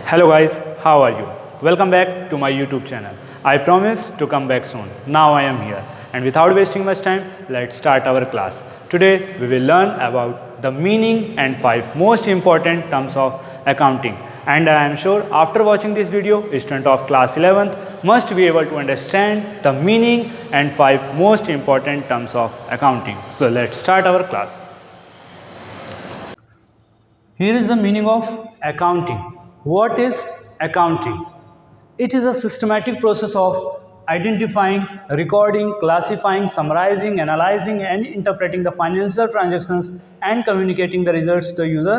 Hello guys, how are you? Welcome back to my YouTube channel. I promise to come back soon. Now I am here, and without wasting much time, let's start our class. Today we will learn about the meaning and 5 most important terms of accounting. And I am sure after watching this video, student of class 11th must be able to understand the meaning and 5 most important terms of accounting. So let's start our class. Here is the meaning of accounting. What is accounting? It is a systematic process of identifying, recording, classifying, summarizing, analyzing and interpreting the financial transactions and communicating the results to the user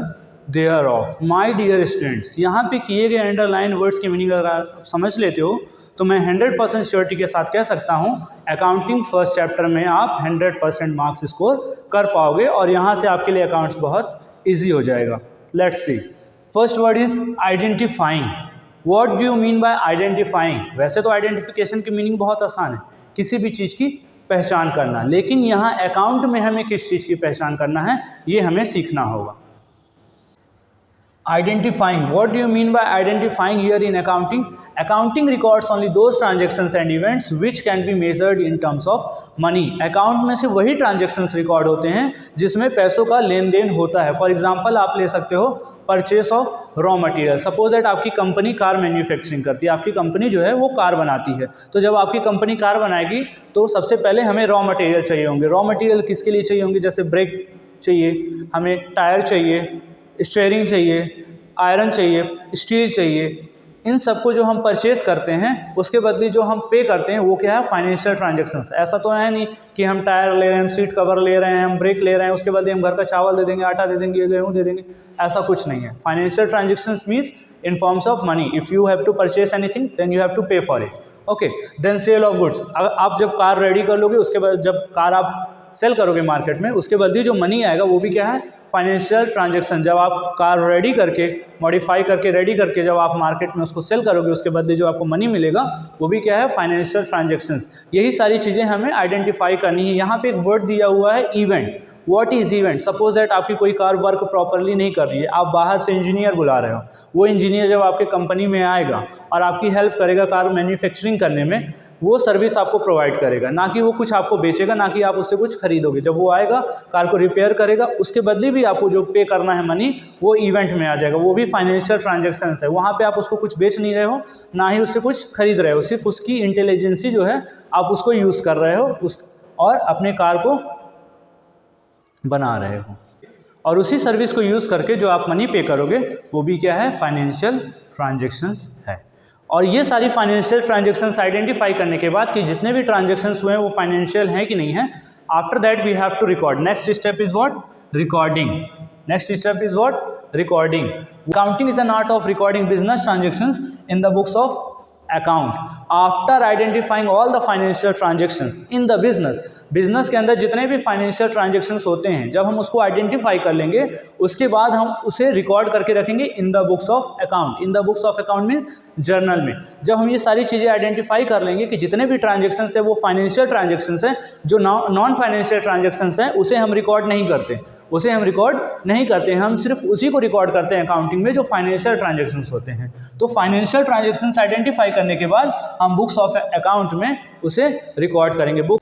thereof. My dear students, यहाँ पे किए गए underline words के meaning अगर आप समझ लेते हो तो मैं 100% श्योरिटी के साथ कह सकता हूँ अकाउंटिंग फर्स्ट चैप्टर में आप 100% मार्क्स स्कोर कर पाओगे और यहाँ से आपके लिए अकाउंट्स बहुत ईजी हो जाएगा. Let's see. First word is identifying. What do you mean by identifying? वैसे तो आइडेंटिफिकेशन की मीनिंग बहुत आसान है, किसी भी चीज़ की पहचान करना, लेकिन यहाँ अकाउंट में हमें किस चीज़ की पहचान करना है ये हमें सीखना होगा. Identifying. What do you mean by identifying here in accounting? Accounting records only those transactions and events which can be measured in terms of money. Account में से वही transactions रिकॉर्ड होते हैं जिसमें पैसों का लेन देन होता है. फॉर एग्जाम्पल आप ले सकते हो purchase of raw material. Suppose that आपकी कंपनी कार मैन्युफैक्चरिंग करती है, आपकी कंपनी जो है वो कार बनाती है. तो जब आपकी कंपनी कार बनाएगी तो सबसे पहले हमें रॉ मटेरियल चाहिए होंगे. रॉ मटेरियल किसके लिए चाहिए होंगे? जैसे ब्रेक चाहिए, हमें टायर चाहिए, स्टीयरिंग चाहिए, आयरन चाहिए, स्टील चाहिए. इन सबको जो हम परचेस करते हैं उसके बदले जो हम पे करते हैं वो क्या है? Financial transactions. ऐसा तो है नहीं कि हम टायर ले रहे हैं, हम सीट कवर ले रहे हैं, हम ब्रेक ले रहे हैं, उसके बदले हम घर का चावल दे देंगे, आटा दे देंगे, गेहूँ दे देंगे. ऐसा कुछ नहीं है. Financial transactions means in forms of money. If you have to purchase anything then you have to pay for it. Okay. Then sale of goods. आप जब कार रेडी कर लोगे उसके बाद जब कार आप सेल करोगे मार्केट में उसके बदले जो मनी आएगा वो भी क्या है? Financial transaction. जब आप कार रेडी करके मॉडिफाई करके रेडी करके जब आप मार्केट में उसको सेल करोगे उसके बदले जो आपको मनी मिलेगा वो भी क्या है? Financial transactions. यही सारी चीज़ें हमें आइडेंटिफाई करनी है. यहाँ पे एक वर्ड दिया हुआ है event. What is event? Suppose that आपकी कोई कार वर्क प्रॉपरली नहीं कर रही है, आप बाहर से इंजीनियर बुला रहे हो. वो इंजीनियर जब आपके कंपनी में आएगा और आपकी हेल्प करेगा कार मैन्युफैक्चरिंग करने में, वो सर्विस आपको प्रोवाइड करेगा, ना कि वो कुछ आपको बेचेगा, ना कि आप उससे कुछ खरीदोगे. जब वो आएगा कार को रिपेयर करेगा उसके बदले भी आपको जो पे करना है मनी वो इवेंट में आ जाएगा. वो भी फाइनेंशियल ट्रांजैक्शंस है. वहाँ पे आप उसको कुछ बेच नहीं रहे हो, ना ही उससे कुछ खरीद रहे हो, सिर्फ उसकी इंटेलिजेंसी जो है आप उसको यूज़ कर रहे हो और अपने कार को बना रहे हो. और उसी सर्विस को यूज़ करके जो आप मनी पे करोगे वो भी क्या है? फाइनेंशियल ट्रांजैक्शंस है. और ये सारी फाइनेंशियल ट्रांजैक्शंस आइडेंटिफाई करने के बाद कि जितने भी ट्रांजैक्शंस हुए हैं वो फाइनेंशियल हैं कि नहीं है, after that we have to record. Next step is what? Recording. Next step is what? Recording. Accounting is an art of recording business transactions in the books of account. After identifying all the financial transactions in the business. Business के अंदर जितने भी financial transactions होते हैं जब हम उसको identify कर लेंगे उसके बाद हम उसे रिकॉर्ड करके रखेंगे इन the books of account. In the books of account means journal में. जब हम ये सारी चीज़ें आइडेंटिफाई कर लेंगे कि जितने भी ट्रांजैक्शंस है वो फाइनेंशियल ट्रांजैक्शंस हैं, जो नॉन फाइनेंशियल ट्रांजैक्शंस हैं उसे हम रिकॉर्ड नहीं करते, हम सिर्फ उसी को रिकॉर्ड करते हैं अकाउंटिंग में जो फाइनेंशियल ट्रांजैक्शंस होते हैं. तो फाइनेंशियल ट्रांजैक्शंस आइडेंटिफाई करने के बाद हम बुक्स ऑफ अकाउंट में उसे रिकॉर्ड करेंगे. बुक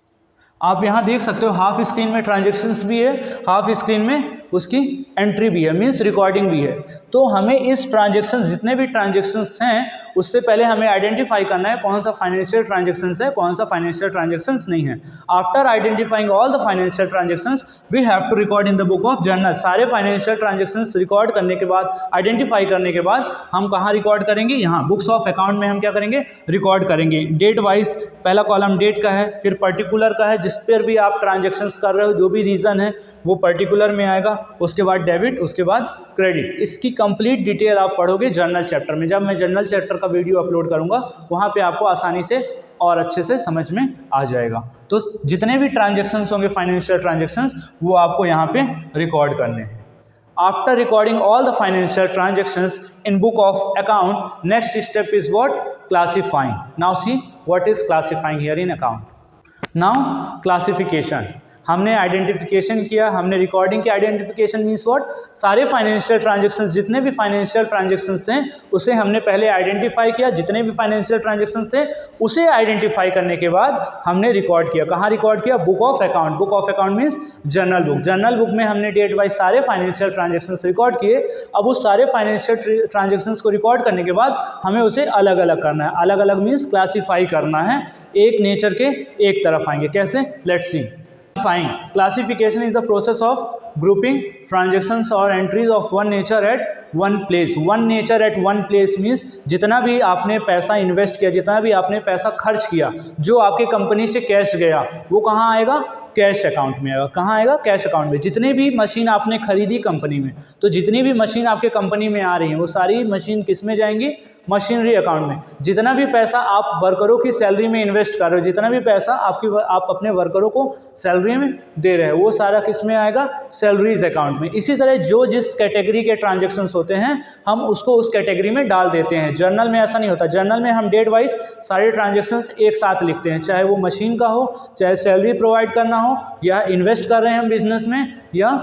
आप यहाँ देख सकते हो हाफ स्क्रीन में ट्रांजैक्शंस भी है, हाफ स्क्रीन में उसकी एंट्री भी है, मीन्स रिकॉर्डिंग भी है. तो हमें इस ट्रांजैक्शंस जितने भी ट्रांजैक्शंस हैं उससे पहले हमें आइडेंटिफाई करना है कौन सा फाइनेंशियल ट्रांजैक्शंस है, कौन सा फाइनेंशियल ट्रांजैक्शंस नहीं है. After identifying all the financial transactions we have to record in the book of journal. सारे फाइनेंशियल ट्रांजैक्शंस रिकॉर्ड करने के बाद, आइडेंटिफाई करने के बाद हम कहाँ रिकॉर्ड करेंगे? यहाँ बुक्स ऑफ अकाउंट में हम क्या करेंगे? रिकॉर्ड करेंगे. डेट वाइज पहला कॉलम डेट का है, फिर पर्टिकुलर का है, जिस पर भी आप ट्रांजैक्शंस कर रहे हो जो भी रीज़न है वो पर्टिकुलर में आएगा, उसके बाद डेबिट, उसके बाद क्रेडिट. इसकी कंप्लीट डिटेल आप पढ़ोगे जर्नल चैप्टर में. जब मैं जर्नल चैप्टर का वीडियो अपलोड करूंगा वहां पे आपको आसानी से और अच्छे से समझ में आ जाएगा. तो जितने भी ट्रांजैक्शंस होंगे फाइनेंशियल ट्रांजैक्शंस वो आपको यहाँ पे रिकॉर्ड करने हैं. After recording all the financial transactions in book of account, next step is what? Classifying. Now see what is classifying here in account. Now classification. हमने आइडेंटिफिकेशन किया, हमने रिकॉर्डिंग की। आइडेंटिफिकेशन मीन्स व्हाट, सारे financial transactions, जितने भी financial transactions थे उसे हमने पहले आइडेंटिफाई किया। जितने भी फाइनेंशियल ट्रांजेक्शन्स थे उसे आइडेंटिफाई करने के बाद हमने रिकॉर्ड किया। कहाँ रिकॉर्ड किया? Book of account. Book of account means journal book. Journal book में हमने डेट वाइज सारे फाइनेंशियल ट्रांजेक्शन्स रिकॉर्ड किए। अब उस सारे फाइनेंशियल ट्रांजेक्शन्स को रिकॉर्ड करने के बाद हमें उसे अलग अलग करना है। अलग अलग मीन्स क्लासीफाई करना है, एक नेचर के एक तरफ आएंगे। कैसे? Let's see. Classification is the process of grouping transactions और entries of one nature at one place. One nature at one place means जितना भी आपने पैसा इन्वेस्ट किया, जितना भी आपने पैसा खर्च किया, जो आपके कंपनी से कैश गया, वो कहाँ आएगा? कैश अकाउंट में आएगा। कहाँ आएगा? कैश अकाउंट में। जितनी भी मशीन आपने खरीदी कंपनी में, तो जितनी भी मशीन आपके कंपनी में आ रही है वो सारी मशीन किस में जाएंगी? मशीनरी अकाउंट में। जितना भी पैसा आप वर्करों की सैलरी में इन्वेस्ट कर रहे हो, जितना भी पैसा आप अपने वर्करों को सैलरी में दे रहे हो, वो सारा किस में आएगा? सैलरीज अकाउंट में। इसी तरह जो जिस कैटेगरी के ट्रांजेक्शन्स होते हैं हम उसको उस कैटेगरी में डाल देते हैं। जर्नल में ऐसा नहीं होता। जर्नल में हम डेट वाइज सारे ट्रांजेक्शन्स एक साथ लिखते हैं, चाहे वो मशीन का हो, चाहे सैलरी प्रोवाइड करना हो, या इन्वेस्ट कर रहे हैं हम बिजनेस में, या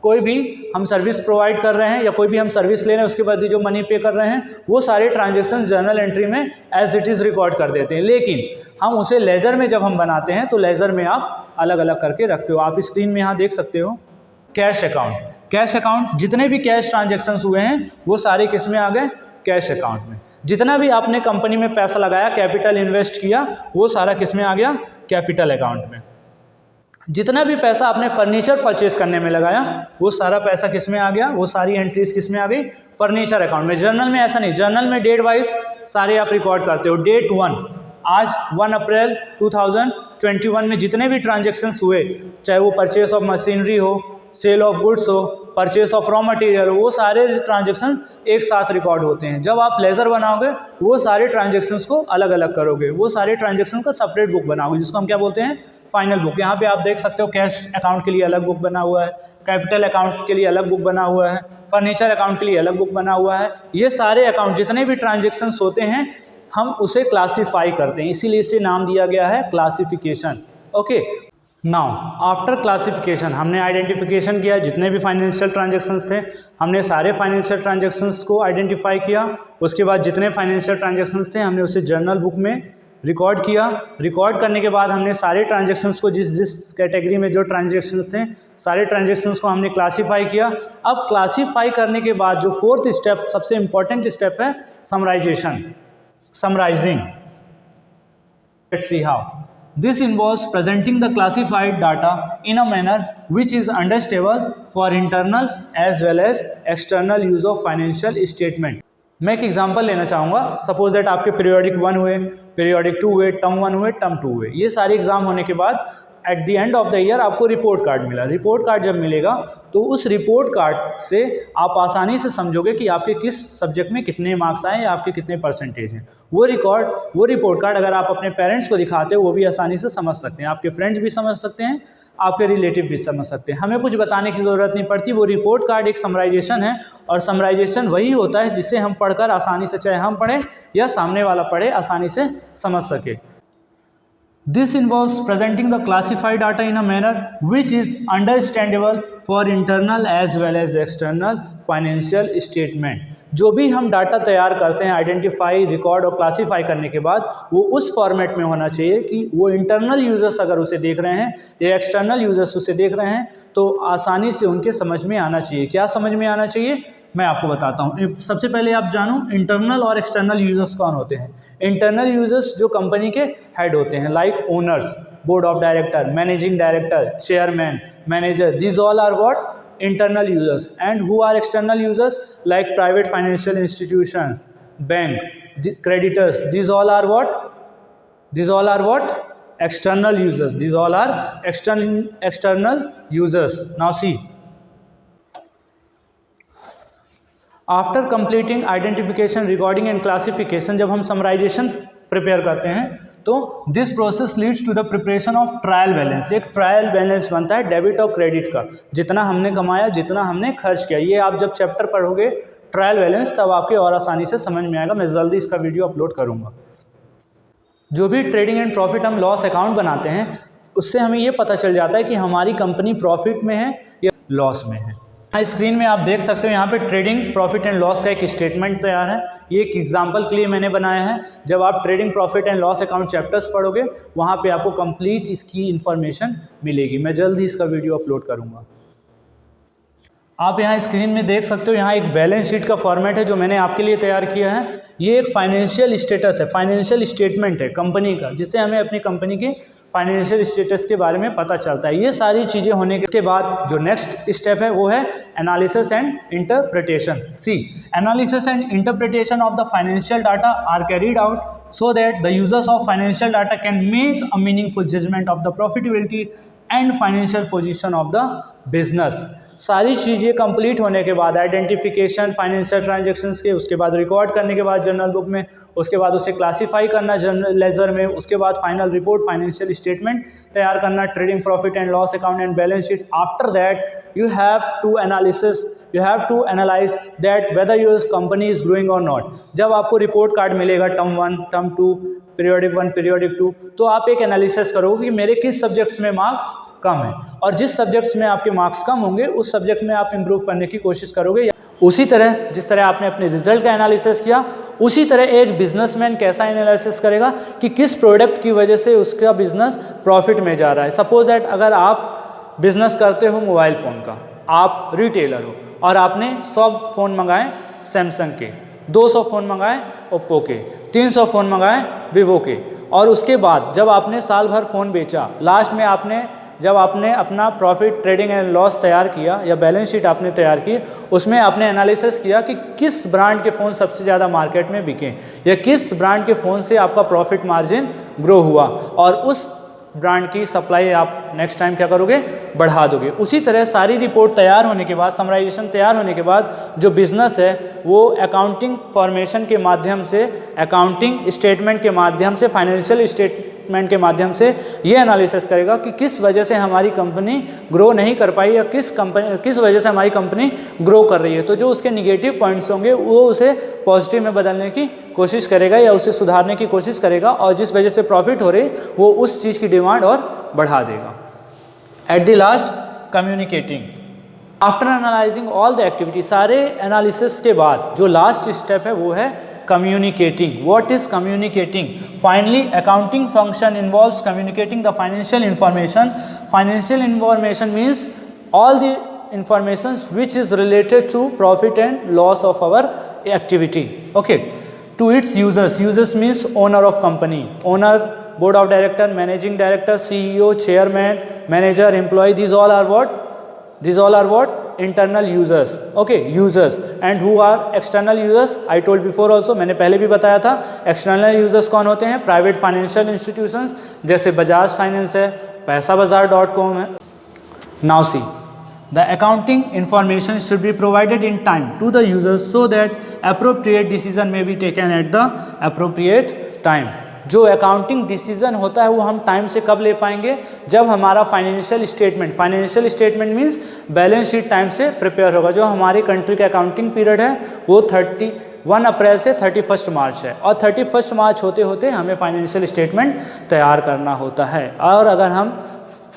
कोई भी हम सर्विस प्रोवाइड कर रहे हैं, या कोई भी हम सर्विस ले रहे हैं उसके बाद जो मनी पे कर रहे हैं, वो सारे ट्रांजेक्शन जर्नल एंट्री में एज इट इज़ रिकॉर्ड कर देते हैं। लेकिन हम उसे लेजर में जब हम बनाते हैं तो लेजर में आप अलग अलग करके रखते हो। आप स्क्रीन में यहाँ देख सकते हो कैश अकाउंट। कैश अकाउंट, जितने भी कैश ट्रांजेक्शन्स हुए हैं वो सारे किस में आ गए? कैश अकाउंट में। जितना भी आपने कंपनी में पैसा लगाया, कैपिटल इन्वेस्ट किया, वो सारा किस में आ गया? कैपिटल अकाउंट में। जितना भी पैसा आपने फर्नीचर परचेज करने में लगाया, वो सारा पैसा किस में आ गया? वो सारी एंट्रीज किस में आ गई? फर्नीचर अकाउंट में। जर्नल में ऐसा नहीं। जर्नल में डेट वाइज सारे आप रिकॉर्ड करते हो। डेट 1, आज 1 अप्रैल 2021 में जितने भी ट्रांजेक्शन्स हुए, चाहे वो परचेज ऑफ मशीनरी हो, सेल ऑफ गुड्स हो, परचेस ऑफ रॉ मटेरियल, वो सारे ट्रांजेक्शन एक साथ रिकॉर्ड होते हैं। जब आप लेजर बनाओगे वो सारे ट्रांजेक्शन्स को अलग अलग करोगे, वो सारे ट्रांजेक्शन का सेपरेट बुक बनाओगे, जिसको हम क्या बोलते हैं? Final book. यहाँ पे आप देख सकते हो कैश अकाउंट के लिए अलग बुक बना हुआ है, कैपिटल अकाउंट के लिए अलग बुक बना हुआ है, फर्नीचर अकाउंट के लिए अलग बुक बना हुआ है। ये सारे अकाउंट जितने भी ट्रांजेक्शन्स होते हैं हम उसे क्लासीफाई करते हैं, इसीलिए इसे नाम दिया गया है classification. Okay, now after classification हमने आइडेंटिफिकेशन किया, जितने भी फाइनेंशियल ट्रांजेक्शन्स थे हमने सारे फाइनेंशियल ट्रांजेक्शन्स को आइडेंटिफाई किया। उसके बाद जितने फाइनेंशियल ट्रांजेक्शन्स थे हमने उसे जर्नल बुक में रिकॉर्ड किया। रिकॉर्ड करने के बाद हमने सारे ट्रांजेक्शन्स को जिस कैटेगरी में जो ट्रांजेक्शन्स थे सारे ट्रांजेक्शन्स को हमने क्लासीफाई किया। अब क्लासीफाई करने के बाद जो फोर्थ स्टेप, सबसे इंपॉर्टेंट स्टेप है summarisation, summarising. Let's see how this involves presenting the classified data in a manner which is understandable for internal as well as external use of financial statement। मैं एक example लेना चाहूँगा। Suppose that आपके periodic 1 हुए, periodic 2 हुए, term 1 हुए, term 2 हुए। ये सारे एग्जाम होने के बाद at the end of the year आपको रिपोर्ट कार्ड मिला। रिपोर्ट कार्ड जब मिलेगा तो उस रिपोर्ट कार्ड से आप आसानी से समझोगे कि आपके किस सब्जेक्ट में कितने मार्क्स आए, आपके कितने परसेंटेज हैं। वो रिपोर्ट कार्ड अगर आप अपने पेरेंट्स को दिखाते हो वो भी आसानी से समझ सकते हैं, आपके फ्रेंड्स भी समझ सकते हैं, आपके रिलेटिव भी समझ सकते हैं। हमें कुछ बताने की ज़रूरत नहीं पड़ती। वो रिपोर्ट कार्ड एक समराइजेशन है, और समराइजेशन वही होता है जिसे हम पढ़कर आसानी से, चाहे हम पढ़ें या सामने वाला पढ़े, आसानी से समझ सके। This involves presenting the classified data in a manner which is understandable for internal as well as external financial statement। जो भी हम डाटा तैयार करते हैं आइडेंटिफाई, रिकॉर्ड और क्लासीफाई करने के बाद वो उस फॉर्मेट में होना चाहिए कि वो इंटरनल यूजर्स अगर उसे देख रहे हैं या एक्सटर्नल यूजर्स उसे देख रहे हैं तो आसानी से उनके समझ में आना चाहिए। क्या समझ में आना चाहिए मैं आपको बताता हूँ। सबसे पहले आप जानो इंटरनल और एक्सटर्नल यूजर्स कौन होते हैं। इंटरनल यूजर्स जो कंपनी के हेड होते हैं, like owners, board of director, managing director, chairman, manager, these all are what? Internal users। and who are external users? like private financial institutions, bank, creditors, these all are what? external users। these all are external users। now see, after completing identification, recording and classification, जब हम summarisation prepare करते हैं तो this process leads to the preparation of trial balance. एक trial balance बनता है debit और credit का, जितना हमने कमाया, जितना हमने खर्च किया। ये आप जब चैप्टर पढ़ोगे ट्रायल बैलेंस तब आपके और आसानी से समझ में आएगा। मैं जल्दी इसका वीडियो अपलोड करूँगा। जो भी ट्रेडिंग एंड प्रॉफिट हम लॉस अकाउंट बनाते हैं उससे हमें ये पता चल जाता है कि हमारी कंपनी प्रॉफिट में है या लॉस में है। यहाँ स्क्रीन में आप देख सकते हो, यहाँ पे ट्रेडिंग प्रॉफिट एंड लॉस का एक स्टेटमेंट तैयार है। ये एक एग्जांपल के लिए मैंने बनाया है। जब आप trading profit and loss account chapters पढ़ोगे वहाँ पे आपको कंप्लीट इसकी इन्फॉर्मेशन मिलेगी। मैं जल्द ही इसका वीडियो अपलोड करूँगा। आप यहाँ स्क्रीन में देख सकते हो, यहाँ एक बैलेंस शीट का फॉर्मेट है जो मैंने आपके लिए तैयार किया है। ये एक फाइनेंशियल स्टेटस है, फाइनेंशियल स्टेटमेंट है कंपनी का, जिससे हमें अपनी कंपनी के फाइनेंशियल स्टेटस के बारे में पता चलता है। ये सारी चीज़ें होने के बाद जो नेक्स्ट स्टेप है वो है analysis and interpretation. See, analysis and interpretation of the financial data are carried out so that the users of financial data can make a meaningful judgement of the profitability and financial position of the business. सारी चीज़ें complete होने के बाद identification financial transactions के, उसके बाद record करने के बाद जर्नल बुक में, उसके बाद उसे क्लासीफाई करना जर्नल लेजर में, उसके बाद फाइनल रिपोर्ट फाइनेंशियल स्टेटमेंट तैयार करना, trading profit and loss account and balance sheet. After that you have to analyse that whether your company is growing और नॉट। जब आपको रिपोर्ट कार्ड मिलेगा टर्म 1, टर्म 2, पीरियोडिक 1, पीरियोडिक 2, तो आप एक analysis करोगे कि मेरे किस सब्जेक्ट्स में मार्क्स कम है, और जिस सब्जेक्ट्स में आपके मार्क्स कम होंगे उस सब्जेक्ट में आप इंप्रूव करने की कोशिश करोगे। उसी तरह जिस तरह आपने अपने रिजल्ट का एनालिसिस किया, उसी तरह एक बिजनेसमैन कैसा एनालिसिस करेगा कि किस प्रोडक्ट की वजह से उसका बिजनेस प्रॉफिट में जा रहा है। सपोज दैट अगर आप बिजनेस करते हो मोबाइल फ़ोन का, आप रिटेलर हो और आपने 100 फ़ोन मंगाए सैमसंग के, 200 फ़ोन मंगाए ओप्पो के, 300 फ़ोन मंगाए वीवो के, और उसके बाद जब आपने साल भर फ़ोन बेचा, लास्ट में जब आपने अपना प्रॉफिट ट्रेडिंग एंड लॉस तैयार किया या बैलेंस शीट आपने तैयार की, उसमें आपने एनालिसिस किया कि किस ब्रांड के फ़ोन सबसे ज़्यादा मार्केट में बिके या किस ब्रांड के फ़ोन से आपका प्रॉफिट मार्जिन ग्रो हुआ, और उस ब्रांड की सप्लाई आप नेक्स्ट टाइम क्या करोगे, बढ़ा दोगे। उसी तरह सारी रिपोर्ट तैयार होने के बाद, समराइजेशन तैयार होने के बाद, जो बिजनेस है वो अकाउंटिंग फॉर्मेशन के माध्यम से, अकाउंटिंग स्टेटमेंट के माध्यम से, फाइनेंशियल स्टेटमेंट के माध्यम से ये एनालिसिस करेगा कि किस वजह से हमारी कंपनी ग्रो नहीं कर पाई या किस वजह से हमारी कंपनी ग्रो कर रही है। तो जो उसके निगेटिव पॉइंट्स होंगे वो उसे पॉजिटिव में बदलने की कोशिश करेगा या उसे सुधारने की कोशिश करेगा, और जिस वजह से प्रॉफिट हो रही वो उस चीज़ की डिमांड और बढ़ा देगा। At the last, communicating. After analysing all the activity, सारे एनालिसिस के बाद जो लास्ट स्टेप है वो है communicating. What is communicating? Finally, accounting function involves communicating the financial information. Financial information means all the information which is related to profit and loss of our activity. Okay. To its users. Users means owner of company. Owner, board of director, managing director, CEO, chairman, manager, employee. These all are what? These all are what? Internal users. Okay, users. And who are external users? I told before also, मैंने पहले भी बताया था। external users कौन होते हैं? Private financial institutions, जैसे Bajaj finance है, पैसाबाजार.com है। Now see, the accounting information should be provided in time to the users so that appropriate decision may be taken at the appropriate time. जो अकाउंटिंग डिसीजन होता है वो हम टाइम से कब ले पाएंगे, जब हमारा financial statement means balance sheet time से प्रिपेयर होगा। जो हमारी कंट्री का अकाउंटिंग पीरियड है वो 31 अप्रैल से 31 मार्च है, और 31 मार्च होते होते हमें फाइनेंशियल स्टेटमेंट तैयार करना होता है। और अगर हम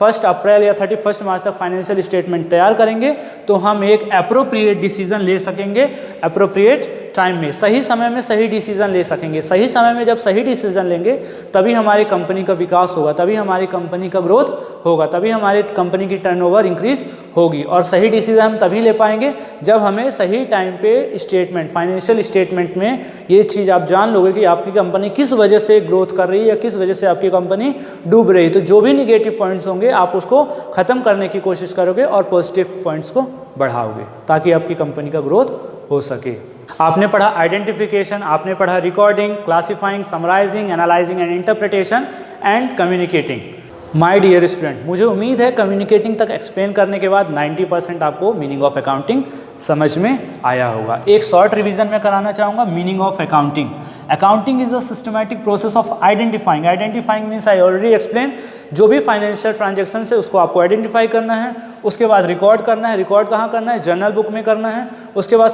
1 अप्रैल या 31 मार्च तक फाइनेंशियल स्टेटमेंट तैयार करेंगे तो हम एक एप्रोप्रिएट डिसीजन ले सकेंगे, एप्रोप्रिएट टाइम में, सही समय में सही डिसीजन ले सकेंगे। सही समय में जब सही डिसीजन लेंगे तभी हमारी कंपनी का विकास होगा, तभी हमारी कंपनी का ग्रोथ होगा, तभी हमारी कंपनी की टर्नओवर इंक्रीज होगी। और सही डिसीजन हम तभी ले पाएंगे जब हमें सही टाइम पे स्टेटमेंट, फाइनेंशियल स्टेटमेंट में ये चीज़ आप जान लोगे कि आपकी कंपनी किस वजह से ग्रोथ कर रही है या किस वजह से आपकी कंपनी डूब रही है। तो जो भी निगेटिव पॉइंट्स होंगे आप उसको ख़त्म करने की कोशिश करोगे और पॉजिटिव पॉइंट्स को बढ़ाओगे ताकि आपकी कंपनी का ग्रोथ हो सके। आपने पढ़ा आइडेंटिफिकेशन, आपने पढ़ा recording, classifying, summarising, analysing and interpretation and communicating. My dear student, मुझे उम्मीद है कम्युनिकेटिंग तक एक्सप्लेन करने के बाद 90% आपको मीनिंग ऑफ अकाउंटिंग समझ में आया होगा। एक शॉर्ट रिवीजन में कराना चाहूँगा meaning of accounting. Accounting is a systematic process of identifying means I already explain, जो भी फाइनेंशियल ट्रांजेक्शन है उसको आपको आइडेंटिफाई करना है, उसके बाद रिकॉर्ड करना है। रिकॉर्ड कहाँ करना है? जर्नल बुक में करना है। उसके बाद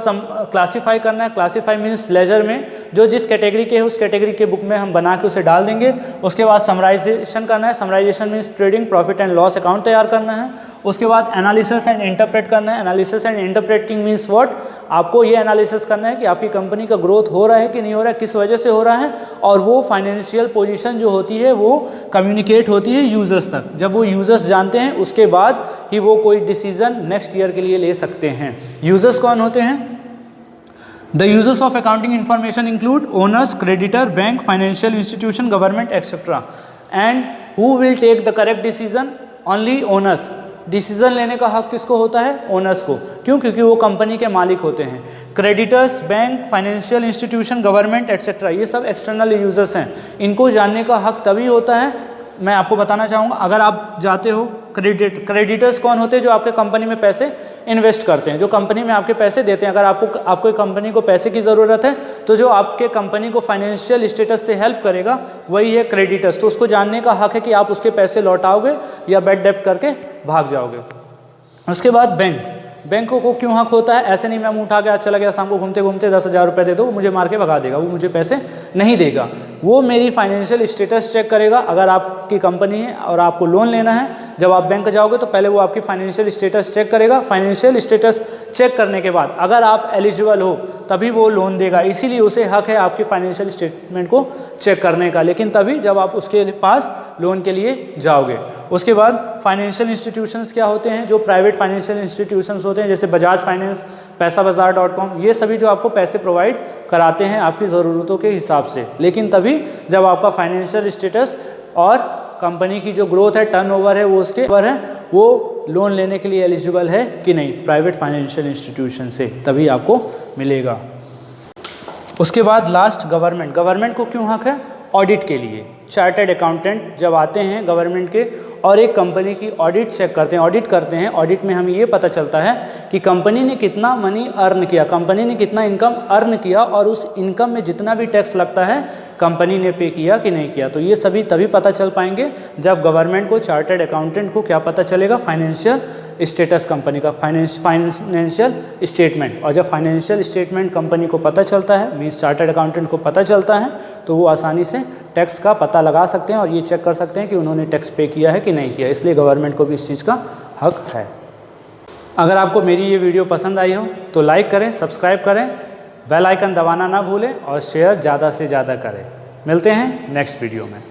क्लासीफाई करना है। क्लासीफाई मीन्स लेजर में जो जिस कैटेगरी के है उस कैटेगरी के बुक में हम बना के उसे डाल देंगे। उसके बाद समराइजेशन करना है। Summarisation means trading profit and loss account तैयार करना है। उसके बाद एनालिसिस एंड इंटरप्रेट करना है। Analysis and interpreting means what, आपको ये एनालिसिस करना है कि आपकी कंपनी का ग्रोथ हो रहा है कि नहीं हो रहा है, किस वजह से हो रहा है, और वो फाइनेंशियल पोजीशन जो होती है वो कम्युनिकेट होती है यूज़र्स तक। जब वो यूज़र्स जानते हैं उसके बाद ही वो कोई डिसीजन नेक्स्ट ईयर के लिए ले सकते हैं। यूज़र्स कौन होते हैं? The users of accounting information include owners, creditor, bank, financial institution, government, etc. And who will take the correct decision? Only owners. Decision लेने का हक किसको होता है? ओनर्स को। क्यों? क्योंकि वो कंपनी के मालिक होते हैं। Creditors, bank, financial institution, government etcetera, ये सब एक्सटर्नल यूजर्स हैं। इनको जानने का हक तभी होता है, मैं आपको बताना चाहूँगा, अगर आप जाते हो क्रेडिटर्स कौन होते हैं? जो आपके कंपनी में पैसे इन्वेस्ट करते हैं, जो कंपनी में आपके पैसे देते हैं। अगर आपको कंपनी को पैसे की ज़रूरत है तो जो आपके कंपनी को फाइनेंशियल स्टेटस से हेल्प करेगा वही है क्रेडिटर्स। तो उसको जानने का हक है कि आप उसके पैसे लौटाओगे या बैड डेप्ट करके भाग जाओगे। उसके बाद बैंकों को क्यों हक होता है? ऐसे नहीं मैं मुँह उठा के आज चला गया, शाम को घूमते घूमते 10,000 रुपये दे दो, वो मुझे मार के भगा देगा, वो मुझे पैसे नहीं देगा। वो मेरी फाइनेंशियल स्टेटस चेक करेगा। अगर आपकी कंपनी है और आपको लोन लेना है, जब आप बैंक जाओगे तो पहले वो आपकी फाइनेंशियल स्टेटस चेक करेगा। फाइनेंशियल स्टेटस चेक करने के बाद अगर आप एलिजिबल हो तभी वो लोन देगा। इसीलिए उसे हक है आपकी फाइनेंशियल स्टेटमेंट को चेक करने का, लेकिन तभी जब आप उसके पास लोन के लिए जाओगे। उसके बाद फाइनेंशियल इंस्टीट्यूशंस क्या होते हैं? जो प्राइवेट फाइनेंशियल इंस्टीट्यूशंस होते हैं, जैसे बजाज फाइनेंस, पैसाबाजार.com, ये सभी जो आपको पैसे प्रोवाइड कराते हैं आपकी ज़रूरतों के हिसाब से, लेकिन तभी जब आपका फाइनेंशियल स्टेटस और कंपनी की जो ग्रोथ है, टर्नओवर है, वो उसके ऊपर है, वो लोन लेने के लिए एलिजिबल है कि नहीं प्राइवेट फाइनेंशियल इंस्टीट्यूशन से, तभी आपको मिलेगा। उसके बाद लास्ट गवर्नमेंट को क्यों हक है? ऑडिट के लिए। चार्टर्ड अकाउंटेंट जब आते हैं गवर्नमेंट के और एक कंपनी की ऑडिट चेक करते हैं, ऑडिट करते हैं, ऑडिट में हमें ये पता चलता है कि कंपनी ने कितना मनी अर्न किया, कंपनी ने कितना इनकम अर्न किया, और उस इनकम में जितना भी टैक्स लगता है कंपनी ने पे किया कि नहीं किया। तो ये सभी तभी पता चल पाएंगे जब गवर्नमेंट को, चार्टर्ड अकाउंटेंट को क्या पता चलेगा? फाइनेंशियल स्टेटस कंपनी का, फाइनेंशियल स्टेटमेंट। और जब फाइनेंशियल स्टेटमेंट कंपनी को पता चलता है, मीन्स चार्टर्ड अकाउंटेंट को पता चलता है, तो वो आसानी से टैक्स का पता लगा सकते हैं और ये चेक कर सकते हैं कि उन्होंने टैक्स पे किया है कि नहीं किया। इसलिए गवर्नमेंट को भी इस चीज़ का हक है। अगर आपको मेरी ये वीडियो पसंद आई हो तो लाइक करें, सब्सक्राइब करें, बेल आइकन दबाना ना भूलें और शेयर ज़्यादा से ज़्यादा करें। मिलते हैं नेक्स्ट वीडियो में।